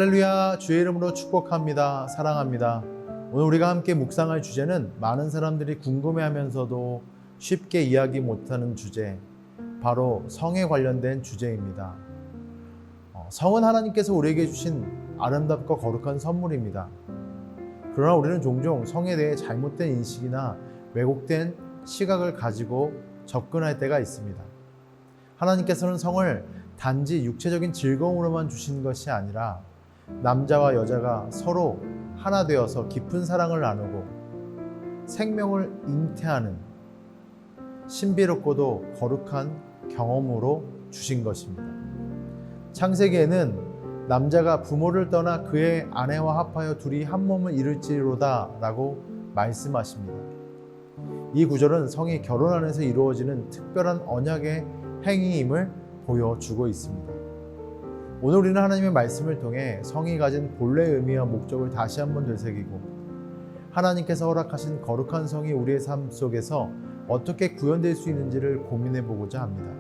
할렐루야, 주의 이름으로 축복합니다. 사랑합니다. 오늘 우리가 함께 묵상할 주제는 많은 사람들이 궁금해하면서도 쉽게 이야기 못하는 주제, 바로 성에 관련된 주제입니다. 성은 하나님께서 우리에게 주신 아름답고 거룩한 선물입니다. 그러나 우리는 종종 성에 대해 잘못된 인식이나 왜곡된 시각을 가지고 접근할 때가 있습니다. 하나님께서는 성을 단지 육체적인 즐거움으로만 주신 것이 아니라 남자와 여자가 서로 하나 되어서 깊은 사랑을 나누고 생명을 잉태하는 신비롭고도 거룩한 경험으로 주신 것입니다. 창세기에는 남자가 부모를 떠나 그의 아내와 합하여 둘이 한 몸을 이룰지로다 라고 말씀하십니다. 이 구절은 성이 결혼 안에서 이루어지는 특별한 언약의 행위임을 보여주고 있습니다. 오늘 우리는 하나님의 말씀을 통해 성이 가진 본래의 의미와 목적을 다시 한번 되새기고 하나님께서 허락하신 거룩한 성이 우리의 삶 속에서 어떻게 구현될 수 있는지를 고민해 보고자 합니다.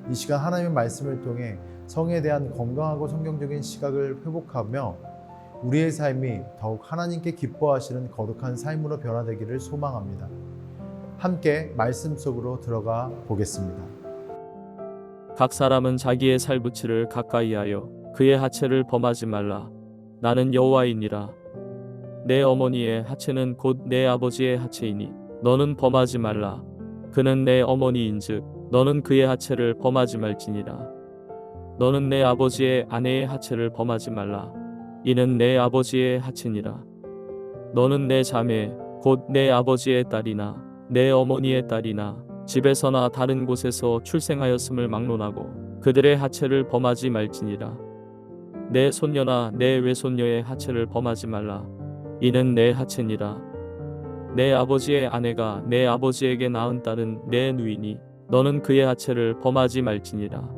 이 시간 하나님의 말씀을 통해 성에 대한 건강하고 성경적인 시각을 회복하며 우리의 삶이 더욱 하나님께 기뻐하시는 거룩한 삶으로 변화되기를 소망합니다. 함께 말씀 속으로 들어가 보겠습니다. 각 사람은 자기의 살부치를 가까이하여 그의 하체를 범하지 말라. 나는 여호와이니라. 내 어머니의 하체는 곧 내 아버지의 하체이니 너는 범하지 말라. 그는 내 어머니인즉 너는 그의 하체를 범하지 말지니라. 너는 내 아버지의 아내의 하체를 범하지 말라. 이는 내 아버지의 하체니라. 너는 내 자매 곧 내 아버지의 딸이나 내 어머니의 딸이나 집에서나 다른 곳에서 출생하였음을 막론하고 그들의 하체를 범하지 말지니라. 내 손녀나 내 외손녀의 하체를 범하지 말라. 이는 내 하체니라. 내 아버지의 아내가 내 아버지에게 낳은 딸은 내 누이니 너는 그의 하체를 범하지 말지니라.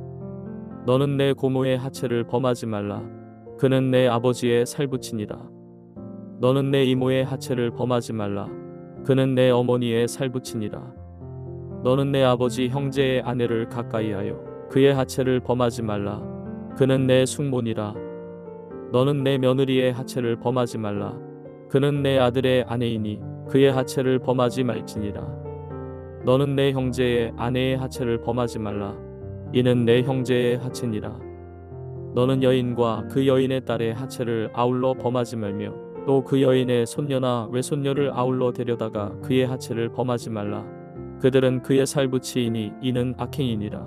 너는 내 고모의 하체를 범하지 말라. 그는 내 아버지의 살부치니라. 너는 내 이모의 하체를 범하지 말라. 그는 내 어머니의 살부치니라. 너는 내 아버지 형제의 아내를 가까이하여 그의 하체를 범하지 말라. 그는 내 숙모니라. 너는 내 며느리의 하체를 범하지 말라. 그는 내 아들의 아내이니 그의 하체를 범하지 말지니라. 너는 내 형제의 아내의 하체를 범하지 말라. 이는 내 형제의 하체니라. 너는 여인과 그 여인의 딸의 하체를 아울러 범하지 말며 또 그 여인의 손녀나 외손녀를 아울러 데려다가 그의 하체를 범하지 말라. 그들은 그의 살부치이니 이는 악행이니라.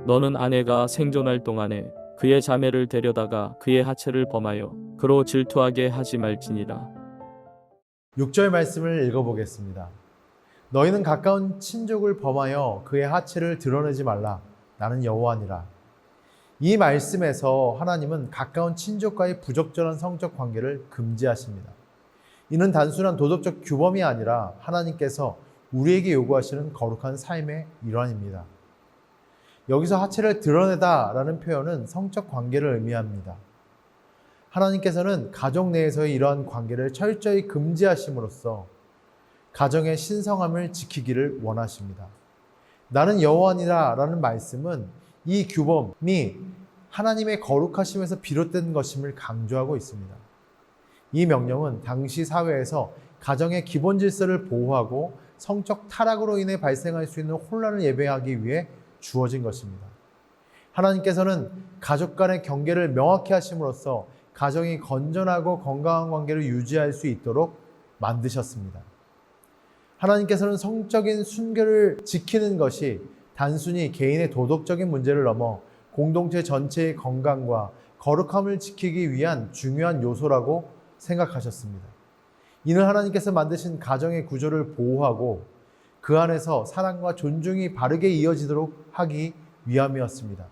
너는 아내가 생존할 동안에 그의 자매를 데려다가 그의 하체를 범하여 그로 질투하게 하지 말지니라. 6절 말씀을 읽어보겠습니다. 너희는 가까운 친족을 범하여 그의 하체를 드러내지 말라. 나는 여호와니라. 이 말씀에서 하나님은 가까운 친족과의 부적절한 성적 관계를 금지하십니다. 이는 단순한 도덕적 규범이 아니라 하나님께서 우리에게 요구하시는 거룩한 삶의 일환입니다. 여기서 하체를 드러내다 라는 표현은 성적 관계를 의미합니다. 하나님께서는 가정 내에서의 이러한 관계를 철저히 금지하심으로써 가정의 신성함을 지키기를 원하십니다. 나는 여호와니라 라는 말씀은 이 규범이 하나님의 거룩하심에서 비롯된 것임을 강조하고 있습니다. 이 명령은 당시 사회에서 가정의 기본 질서를 보호하고 성적 타락으로 인해 발생할 수 있는 혼란을 예방하기 위해 주어진 것입니다. 하나님께서는 가족 간의 경계를 명확히 하심으로써 가정이 건전하고 건강한 관계를 유지할 수 있도록 만드셨습니다. 하나님께서는 성적인 순결을 지키는 것이 단순히 개인의 도덕적인 문제를 넘어 공동체 전체의 건강과 거룩함을 지키기 위한 중요한 요소라고 생각하셨습니다. 이는 하나님께서 만드신 가정의 구조를 보호하고 그 안에서 사랑과 존중이 바르게 이어지도록 하기 위함이었습니다.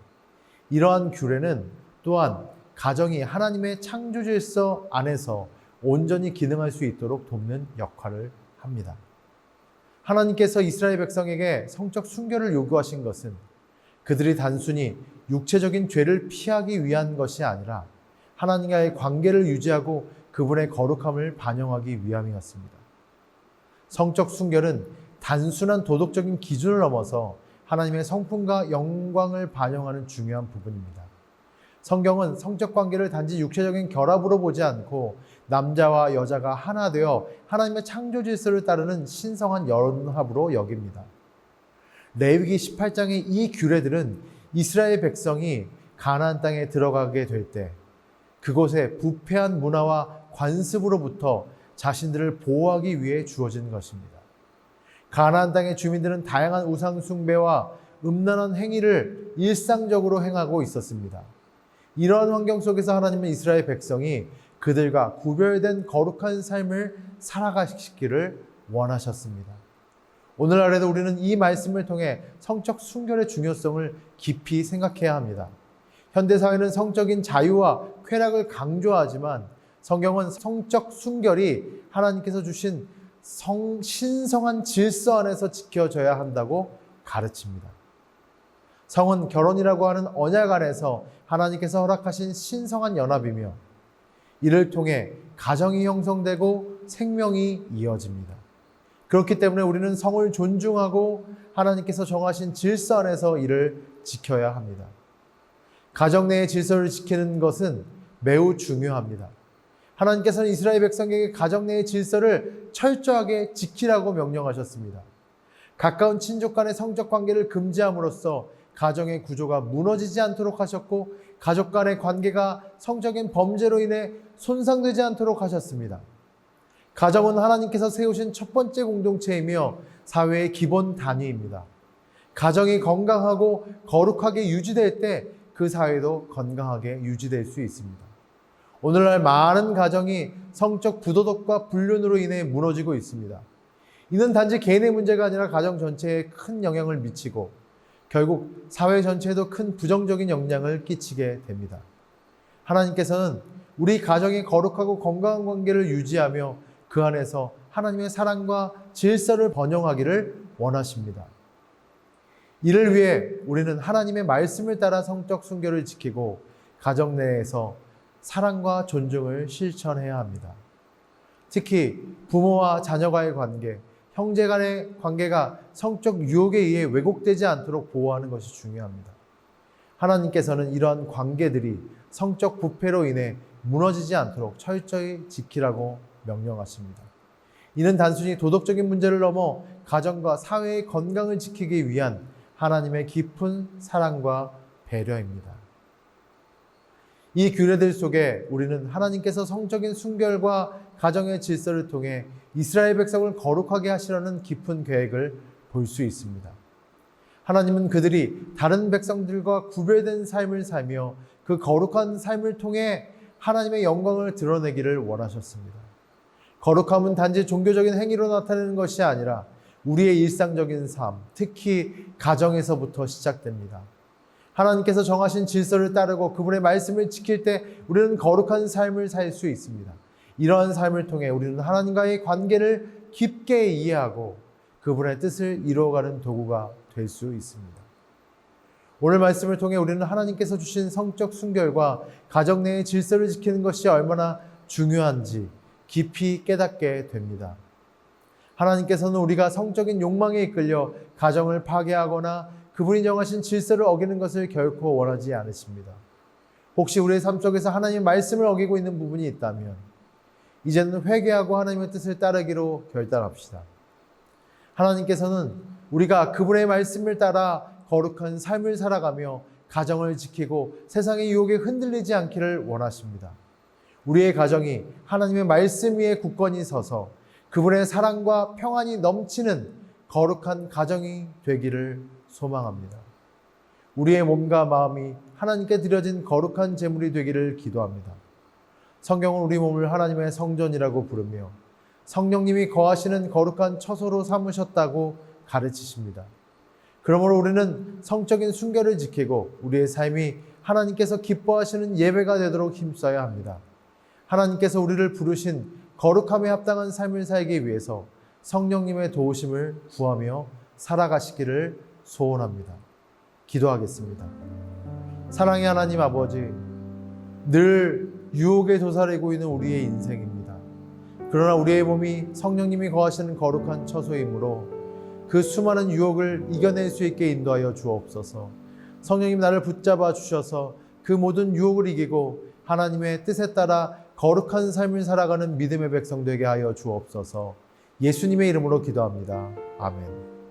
이러한 규례는 또한 가정이 하나님의 창조 질서 안에서 온전히 기능할 수 있도록 돕는 역할을 합니다. 하나님께서 이스라엘 백성에게 성적 순결을 요구하신 것은 그들이 단순히 육체적인 죄를 피하기 위한 것이 아니라 하나님과의 관계를 유지하고 그분의 거룩함을 반영하기 위함이었습니다. 성적 순결은 단순한 도덕적인 기준을 넘어서 하나님의 성품과 영광을 반영하는 중요한 부분입니다. 성경은 성적 관계를 단지 육체적인 결합으로 보지 않고 남자와 여자가 하나 되어 하나님의 창조 질서를 따르는 신성한 연합으로 여깁니다. 레위기 18장의 이 규례들은 이스라엘 백성이 가나안 땅에 들어가게 될 때 그곳의 부패한 문화와 관습으로부터 자신들을 보호하기 위해 주어진 것입니다. 가나안 땅의 주민들은 다양한 우상 숭배와 음란한 행위를 일상적으로 행하고 있었습니다. 이러한 환경 속에서 하나님은 이스라엘 백성이 그들과 구별된 거룩한 삶을 살아가시기를 원하셨습니다. 오늘날에도 우리는 이 말씀을 통해 성적 순결의 중요성을 깊이 생각해야 합니다. 현대사회는 성적인 자유와 쾌락을 강조하지만 성경은 성적 순결이 하나님께서 주신 신성한 질서 안에서 지켜져야 한다고 가르칩니다. 성은 결혼이라고 하는 언약 안에서 하나님께서 허락하신 신성한 연합이며 이를 통해 가정이 형성되고 생명이 이어집니다. 그렇기 때문에 우리는 성을 존중하고 하나님께서 정하신 질서 안에서 이를 지켜야 합니다. 가정 내의 질서를 지키는 것은 매우 중요합니다. 하나님께서는 이스라엘 백성에게 가정 내의 질서를 철저하게 지키라고 명령하셨습니다. 가까운 친족 간의 성적 관계를 금지함으로써 가정의 구조가 무너지지 않도록 하셨고 가족 간의 관계가 성적인 범죄로 인해 손상되지 않도록 하셨습니다. 가정은 하나님께서 세우신 첫 번째 공동체이며 사회의 기본 단위입니다. 가정이 건강하고 거룩하게 유지될 때 그 사회도 건강하게 유지될 수 있습니다. 오늘날 많은 가정이 성적 부도덕과 불륜으로 인해 무너지고 있습니다. 이는 단지 개인의 문제가 아니라 가정 전체에 큰 영향을 미치고 결국 사회 전체에도 큰 부정적인 영향을 끼치게 됩니다. 하나님께서는 우리 가정이 거룩하고 건강한 관계를 유지하며 그 안에서 하나님의 사랑과 질서를 번영하기를 원하십니다. 이를 위해 우리는 하나님의 말씀을 따라 성적 순결을 지키고 가정 내에서 사랑과 존중을 실천해야 합니다. 특히 부모와 자녀와의 관계, 형제 간의 관계가 성적 유혹에 의해 왜곡되지 않도록 보호하는 것이 중요합니다. 하나님께서는 이러한 관계들이 성적 부패로 인해 무너지지 않도록 철저히 지키라고 명령하십니다. 이는 단순히 도덕적인 문제를 넘어 가정과 사회의 건강을 지키기 위한 하나님의 깊은 사랑과 배려입니다. 이 규례들 속에 우리는 하나님께서 성적인 순결과 가정의 질서를 통해 이스라엘 백성을 거룩하게 하시려는 깊은 계획을 볼 수 있습니다. 하나님은 그들이 다른 백성들과 구별된 삶을 살며 그 거룩한 삶을 통해 하나님의 영광을 드러내기를 원하셨습니다. 거룩함은 단지 종교적인 행위로 나타내는 것이 아니라 우리의 일상적인 삶, 특히 가정에서부터 시작됩니다. 하나님께서 정하신 질서를 따르고 그분의 말씀을 지킬 때 우리는 거룩한 삶을 살 수 있습니다. 이러한 삶을 통해 우리는 하나님과의 관계를 깊게 이해하고 그분의 뜻을 이루어가는 도구가 될 수 있습니다. 오늘 말씀을 통해 우리는 하나님께서 주신 성적 순결과 가정 내의 질서를 지키는 것이 얼마나 중요한지 깊이 깨닫게 됩니다. 하나님께서는 우리가 성적인 욕망에 이끌려 가정을 파괴하거나 그분이 정하신 질서를 어기는 것을 결코 원하지 않으십니다. 혹시 우리의 삶 속에서 하나님의 말씀을 어기고 있는 부분이 있다면 이제는 회개하고 하나님의 뜻을 따르기로 결단합시다. 하나님께서는 우리가 그분의 말씀을 따라 거룩한 삶을 살아가며 가정을 지키고 세상의 유혹에 흔들리지 않기를 원하십니다. 우리의 가정이 하나님의 말씀 위에 굳건히 서서 그분의 사랑과 평안이 넘치는 거룩한 가정이 되기를 소망합니다. 우리의 몸과 마음이 하나님께 드려진 거룩한 제물이 되기를 기도합니다. 성경은 우리 몸을 하나님의 성전이라고 부르며 성령님이 거하시는 거룩한 처소로 삼으셨다고 가르치십니다. 그러므로 우리는 성적인 순결을 지키고 우리의 삶이 하나님께서 기뻐하시는 예배가 되도록 힘써야 합니다. 하나님께서 우리를 부르신 거룩함에 합당한 삶을 살기 위해서 성령님의 도우심을 구하며 살아가시기를 소원합니다. 기도하겠습니다. 사랑의 하나님 아버지, 늘 유혹에 도사리고 있는 우리의 인생입니다. 그러나 우리의 몸이 성령님이 거하시는 거룩한 처소이므로 그 수많은 유혹을 이겨낼 수 있게 인도하여 주옵소서. 성령님 나를 붙잡아 주셔서 그 모든 유혹을 이기고 하나님의 뜻에 따라 거룩한 삶을 살아가는 믿음의 백성 되게 하여 주옵소서. 예수님의 이름으로 기도합니다. 아멘.